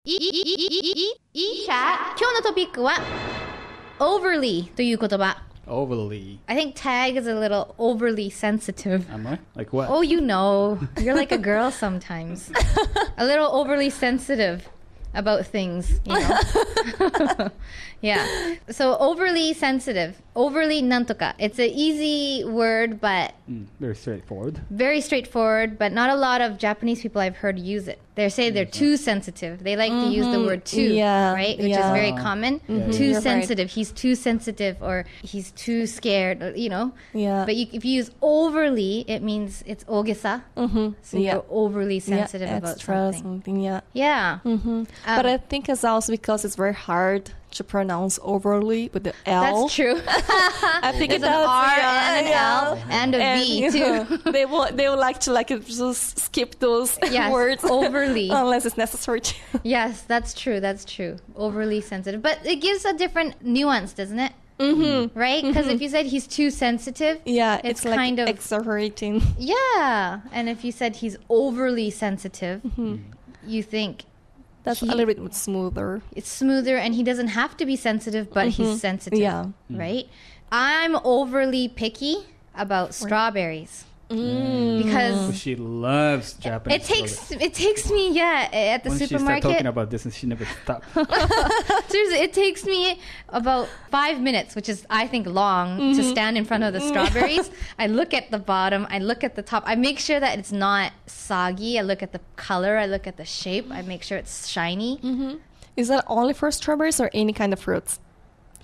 いい今日のトピックは overly という言葉。 Overly. I think Tag is a little overly sensitive. Am I? Like what? Oh, you know. You're like a girl sometimes. A little overly sensitive about things, you know. Yeah. So overly sensitive. Overly なんとか. It's an easy word, but Very straightforward. very straightforward, but not a lot of Japanese people I've heard use it. They say they're too sensitive. They like to use the word too, right? Which is very common. Too You're sensitive. Right. He's too sensitive, or he's too scared, you know? Yeah. But if you use overly, it means it's ogesa. So you're overly sensitive about something. Yeah. Yeah. But I think it's also because it's very hard to pronounce overly with the L. That's true. I think There's it's an R and an L and a V too. They would like to just skip those words overly unless it's necessary to. Yes, that's true. That's true. Overly sensitive, but it gives a different nuance, doesn't it? Right? Because if you said he's too sensitive, it's kind like of exaggerating. Yeah, and if you said he's overly sensitive, you think that's a little bit smoother. It's smoother, and he doesn't have to be sensitive, but he's sensitive, right? I'm overly picky about strawberries. Because she loves Japanese. It takes me at the when supermarket. She started talking about this and she never stopped. Seriously, it takes me about 5 minutes, which is I think long, to stand in front of the strawberries. I look at the bottom, I look at the top, I make sure that it's not soggy, I look at the color, I look at the shape, I make sure it's shiny. Is that only for strawberries or any kind of fruits?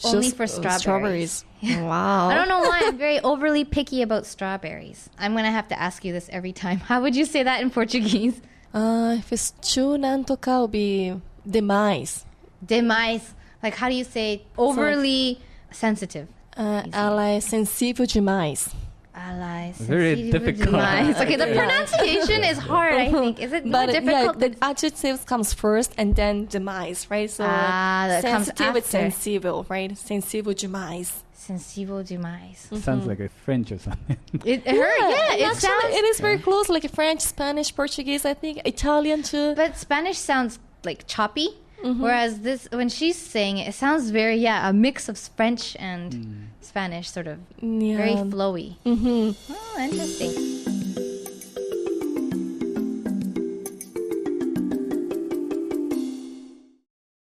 Only Just for strawberries. Yeah. Wow. I don't know why I'm very overly picky about strawberries. I'm going to have to ask you this every time. How would you say that in Portuguese? If it's too nantoka, it would be demais. Demais. Like, how do you say overly sensitive? Ela é sensível demais. Very difficult. Okay, the pronunciation is hard, I think. Is it more difficult? Yeah, the adjective comes first and then demais, right? So sensitive is sensível, right? Sensível demais. Sensível demais. Sounds like a French or something. It is very close, like French, Spanish, Portuguese, I think, Italian too. But Spanish sounds like choppy. Whereas this, when she's saying it, it sounds very, a mix of French and Spanish, sort of very flowy. Oh, interesting.